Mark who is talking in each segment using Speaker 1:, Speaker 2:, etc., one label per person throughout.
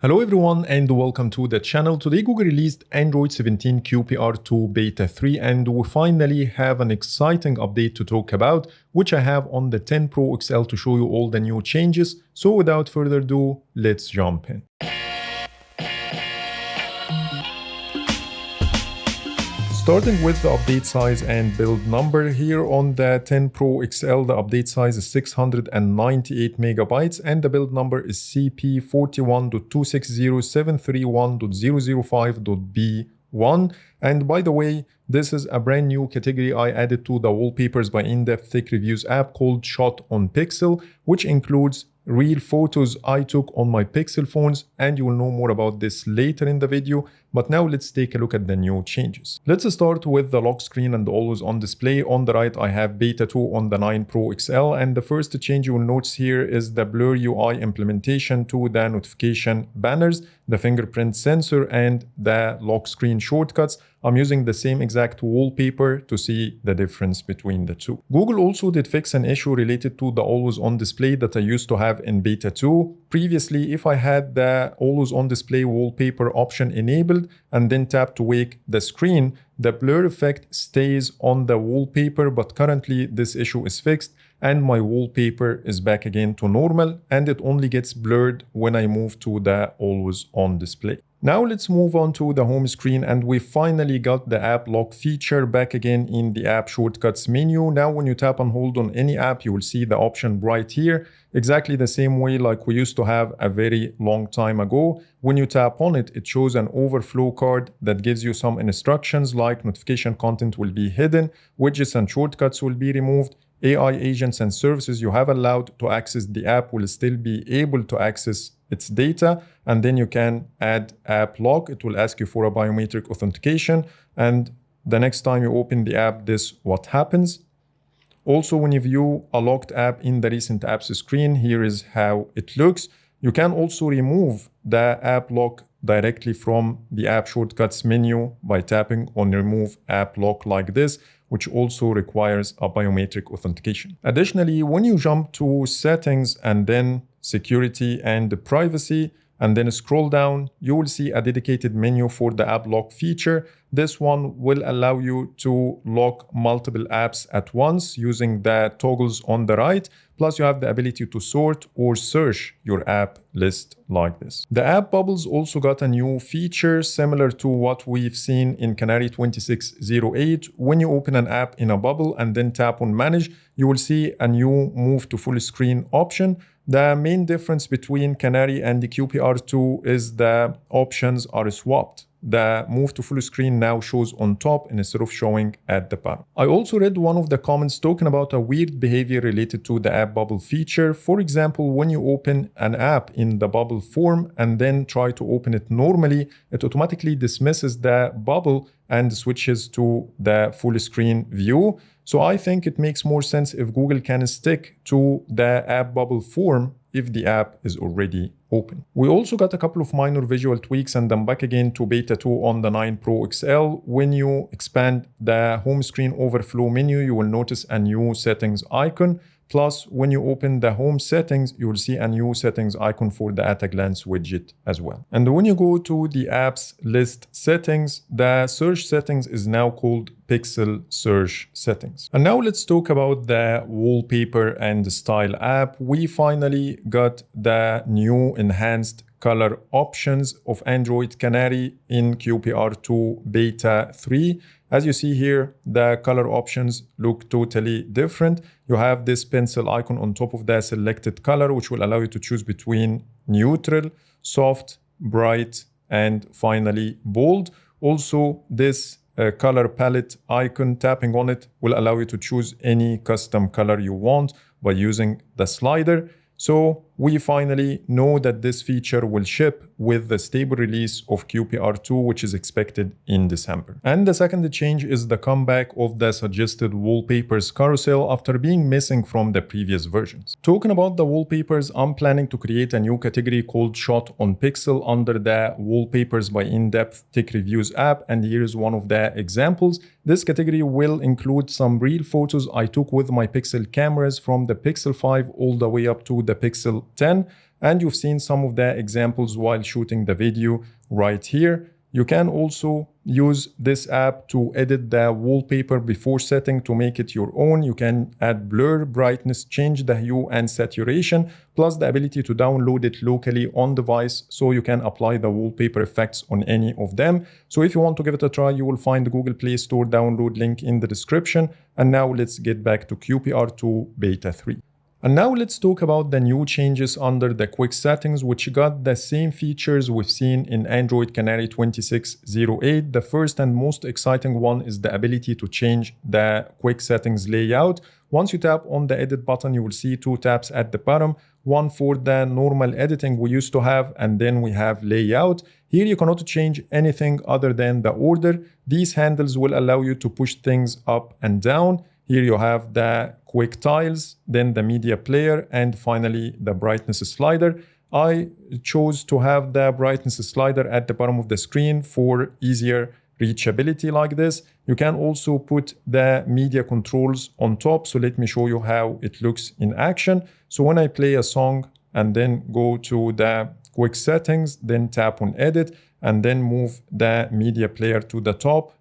Speaker 1: Hello everyone and welcome to the channel. Today Google released Android 17 QPR2 Beta 3 and we finally have an exciting update to talk about, which I have on the 10 Pro XL to show you all the new changes. So without further ado, let's jump in. Starting with the update size and build number, here on the 10 Pro XL, the update size is 698 megabytes and the build number is CP41.260.731.005.B1. And by the way, this is a brand new category I added to the Wallpapers by In-Depth Tech Reviews app called Shot on Pixel, which includes real photos I took on my Pixel phones, and you will know more about this later in the video. But now let's take a look at the new changes. Let's start with the lock screen and always on display. On the right, I have Beta 2 on the 9 Pro XL, and the first change you will notice here is the Blur UI implementation to the notification banners, the fingerprint sensor, and the lock screen shortcuts. I'm using the same exact wallpaper to see the difference between the two. Google also did fix an issue related to the always on display that I used to have in Beta 2. Previously, if I had the always on display wallpaper option enabled and then tap to wake the screen, the blur effect stays on the wallpaper, but currently this issue is fixed and my wallpaper is back again to normal and it only gets blurred when I move to the always on display. Now let's move on to the home screen, and we finally got the app lock feature back again in the app shortcuts menu. Now when you tap and hold on any app, you will see the option right here, exactly the same way like we used to have a very long time ago. When you tap on it, it shows an overflow card that gives you some instructions like notification content will be hidden, widgets and shortcuts will be removed, AI agents and services you have allowed to access the app will still be able to access its data, and then you can add app lock. It will ask you for a biometric authentication, and the next time you open the app, this what happens. Also, when you view a locked app in the recent apps screen, here is how it looks. You can also remove the app lock directly from the app shortcuts menu by tapping on remove app lock like this, which also requires a biometric authentication. Additionally, when you jump to settings and then security and privacy, and then scroll down, you will see a dedicated menu for the app lock feature. This one will allow you to lock multiple apps at once using the toggles on the right. Plus, you have the ability to sort or search your app list like this. The app bubbles also got a new feature similar to what we've seen in Canary 2608. When you open an app in a bubble and then tap on manage, you will see a new move to full screen option. The main difference between Canary and the QPR2 is the options are swapped. The move to full screen now shows on top instead of showing at the bottom. I also read one of the comments talking about a weird behavior related to the app bubble feature. For example, when you open an app in the bubble form and then try to open it normally, it automatically dismisses the bubble and switches to the full screen view. So I think it makes more sense if Google can stick to the app bubble form if the app is already open. We also got a couple of minor visual tweaks, and I'm back again to Beta 2 on the 9 Pro XL. When you expand the home screen overflow menu, you will notice a new settings icon. Plus, when you open the home settings, you will see a new settings icon for the at-a-glance widget as well. And when you go to the apps list settings, the search settings is now called Pixel Search Settings. And now let's talk about the Wallpaper and Style app. We finally got the new enhanced color options of Android Canary in QPR2 Beta 3. As you see here, the color options look totally different. You have this pencil icon on top of the selected color, which will allow you to choose between neutral, soft, bright, and finally bold. Also, this color palette icon, tapping on it will allow you to choose any custom color you want by using the slider. So we finally know that this feature will ship with the stable release of QPR2, which is expected in December. And the second change is the comeback of the suggested wallpapers carousel after being missing from the previous versions. Talking about the wallpapers, I'm planning to create a new category called Shot on Pixel under the Wallpapers by In-Depth Tech Reviews app, and here's one of the examples. This category will include some real photos I took with my Pixel cameras from the Pixel 5 all the way up to the Pixel 10. and you've seen some of the examples while shooting the video right here. You can also use this app to edit the wallpaper before setting to make it your own. You can add blur, brightness, change the hue and saturation, plus the ability to download it locally on device so you can apply the wallpaper effects on any of them. So if you want to give it a try, you will find the Google Play Store download link in the description. And now let's get back to QPR2 Beta 3. And now let's talk about the new changes under the quick settings, which got the same features we've seen in Android Canary 26.08. The first and most exciting one is the ability to change the quick settings layout. Once you tap on the edit button, you will see two tabs at the bottom, one for the normal editing we used to have, and then we have layout. Here you cannot change anything other than the order. These handles will allow you to push things up and down. Here you have the quick tiles, then the media player, and finally the brightness slider. I chose to have the brightness slider at the bottom of the screen for easier reachability like this. You can also put the media controls on top. So let me show you how it looks in action. So when I play a song and then go to the quick settings, then tap on edit, and then move the media player to the top,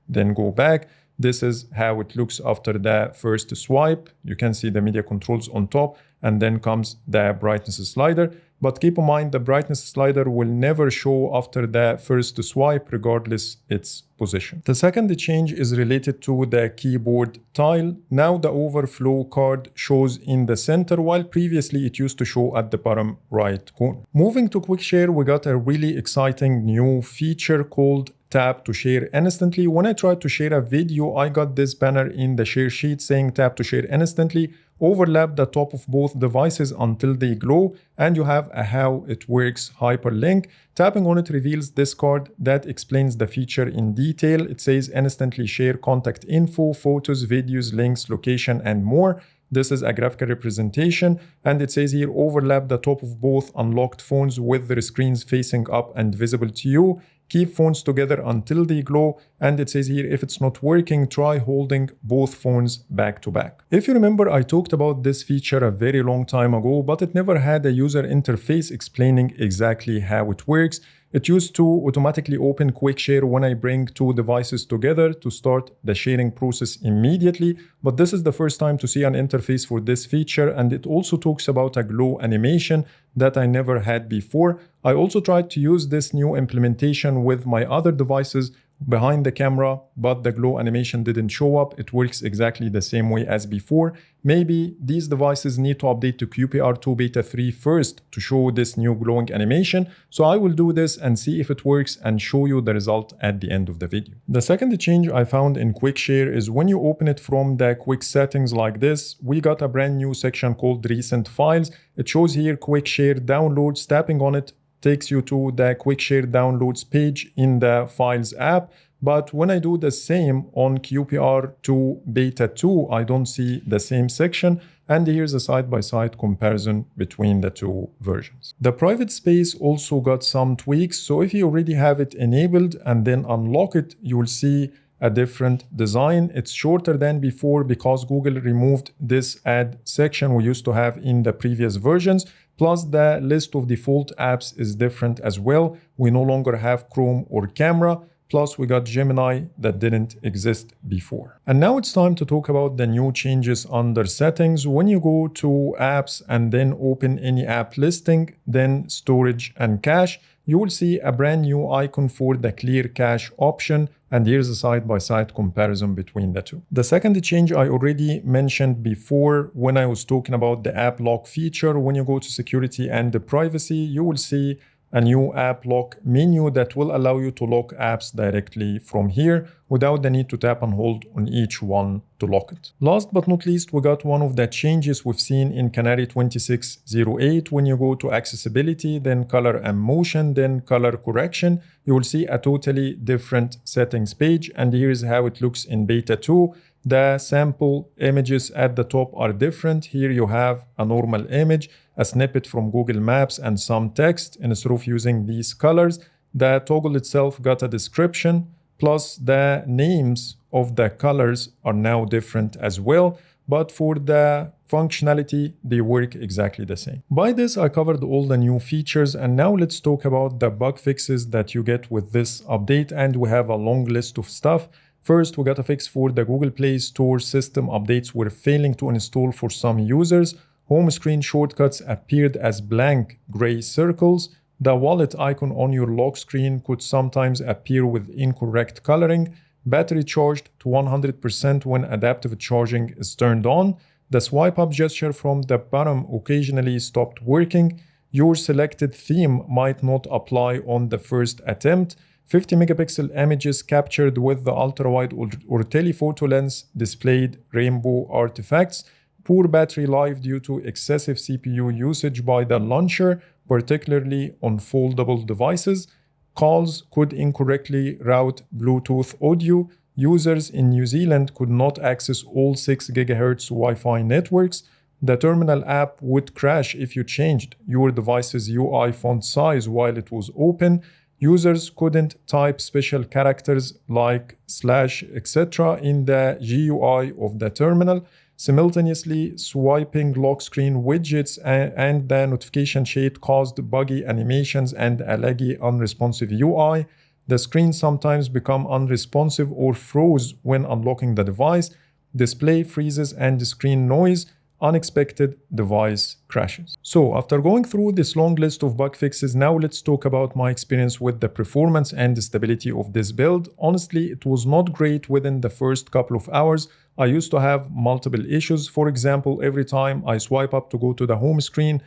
Speaker 1: then go back. This is how it looks after the first swipe. You can see the media controls on top, and then comes the brightness slider. But keep in mind, the brightness slider will never show after the first swipe, regardless its position. The second change is related to the keyboard tile. Now the overflow card shows in the center, while previously it used to show at the bottom right corner. Moving to quick share, we got a really exciting new feature called tap to share instantly. When I tried to share a video, I got this banner in the share sheet saying tap to share instantly. Overlap the top of both devices until they glow, and you have a how it works hyperlink. Tapping on it reveals this card that explains the feature in detail. It says instantly share contact info, photos, videos, links, location, and more. This is a graphical representation, and it says here overlap the top of both unlocked phones with their screens facing up and visible to you. Keep phones together until they glow, and it says here if it's not working, try holding both phones back to back. If you remember, I talked about this feature a very long time ago, but it never had a user interface explaining exactly how it works. It used to automatically open quick share when I bring two devices together to start the sharing process immediately, but this is the first time to see an interface for this feature, and it also talks about a glow animation that I never had before. I also tried to use this new implementation with my other devices behind the camera, but the glow animation didn't show up. It works exactly the same way as before. Maybe these devices need to update to QPR2 Beta 3 first to show this new glowing animation. So I will do this and see if it works and show you the result at the end of the video. The second change I found in quick share is when you open it from the quick settings like this, we got a brand new section called recent files. It shows here quick share downloads. Tapping on it takes you to the quick share downloads page in the files app. But when I do the same on QPR2 Beta 2, I don't see the same section. And here's a side-by-side comparison between the two versions. The private space also got some tweaks. So if you already have it enabled and then unlock it, you will see a different design. It's shorter than before because Google removed this add section we used to have in the previous versions. Plus the list of default apps is different as well. We no longer have Chrome or Camera. Plus we got Gemini that didn't exist before. And now it's time to talk about the new changes under settings. When you go to apps and then open any app listing, then storage and cache, you will see a brand new icon for the clear cache option. And here's a side-by-side comparison between the two. The second change I already mentioned before when I was talking about the app lock feature. When you go to security and the privacy, you will see a new app lock menu that will allow you to lock apps directly from here without the need to tap and hold on each one to lock it. Last but not least, we got one of the changes we've seen in Canary 26.08. When you go to accessibility, then color and motion, then color correction, you will see a totally different settings page. And here's how it looks in Beta 2. The sample images at the top are different. Here you have a normal image, a snippet from Google Maps, and some text. Instead of using these colors, the toggle itself got a description, plus the names of the colors are now different as well. But for the functionality, they work exactly the same. By this, I covered all the new features, and now let's talk about the bug fixes that you get with this update, and we have a long list of stuff. First, we got a fix for the Google Play Store system updates were failing to install for some users. Home screen shortcuts appeared as blank gray circles. The wallet icon on your lock screen could sometimes appear with incorrect coloring. Battery charged to 100% when adaptive charging is turned on. The swipe up gesture from the bottom occasionally stopped working. Your selected theme might not apply on the first attempt. 50 megapixel images captured with the ultra-wide or telephoto lens displayed rainbow artifacts. Poor battery life due to excessive CPU usage by the launcher, particularly on foldable devices. Calls could incorrectly route Bluetooth audio. Users in New Zealand could not access all 6 GHz Wi-Fi networks. The terminal app would crash if you changed your device's UI font size while it was open. Users couldn't type special characters like slash etc. in the GUI of the terminal. Simultaneously swiping lock screen widgets and the notification shade caused buggy animations and a laggy, unresponsive UI. The screen sometimes become unresponsive or froze when unlocking the device. Display freezes and screen noise. Unexpected device crashes. So after going through this long list of bug fixes, now let's talk about my experience with the performance and the stability of this build. Honestly, it was not great within the first couple of hours. I used to have multiple issues. For example, every time I swipe up to go to the home screen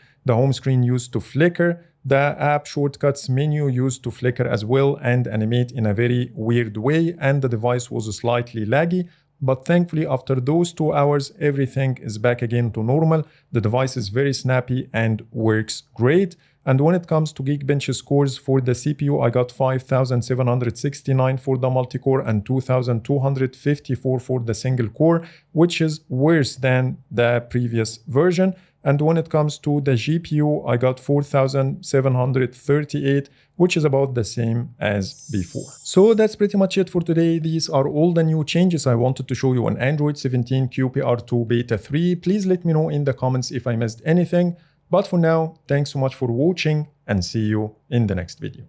Speaker 1: used to flicker. The app shortcuts menu used to flicker as well and animate in a very weird way, and the device was slightly laggy. But thankfully, after those 2 hours, everything is back again to normal. The device is very snappy and works great. And when it comes to Geekbench scores for the CPU, I got 5,769 for the multi-core and 2,254 for the single core, which is worse than the previous version. And when it comes to the GPU, I got 4,738, which is about the same as before. So that's pretty much it for today. These are all the new changes I wanted to show you on Android 17 QPR2 Beta 3. Please let me know in the comments if I missed anything. But for now, thanks so much for watching and see you in the next video.